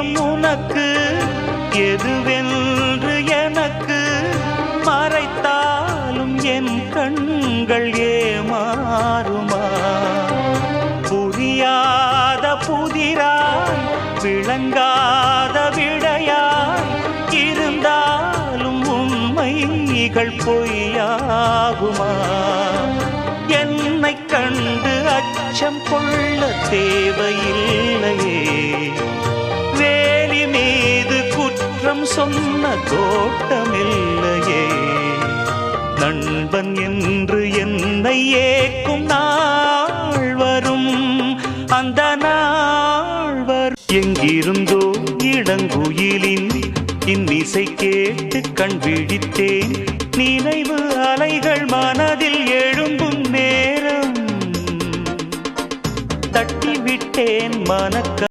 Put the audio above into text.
நேசம் உனக்கு எதுவென்று எனக்கு மறைத்தாலும் என் கண்கள் ஏமாறுமா? புரியாத புதிராய் விளங்காத விடையாய் இருந்தாலும் உண்மைகள் பொய்யாகுமா? என்னை கண்டு அச்சம் கொள்ள தேவையில்லையே, வேலி மீது குற்றம் சொன்ன தோட்டமில்லையே. நண்பன் என்று என்னை ஏக்கும் நாள் வரும், அந்த நாள் வரும். எங்கிருந்தோ இளங்குயிலின் இன்னிசை கேட்டு கண் விழித்தேன், நினைவு அலைகள் மனதில் எழும்பும் நேரம் தட்டிவிட்டேன் மனக்க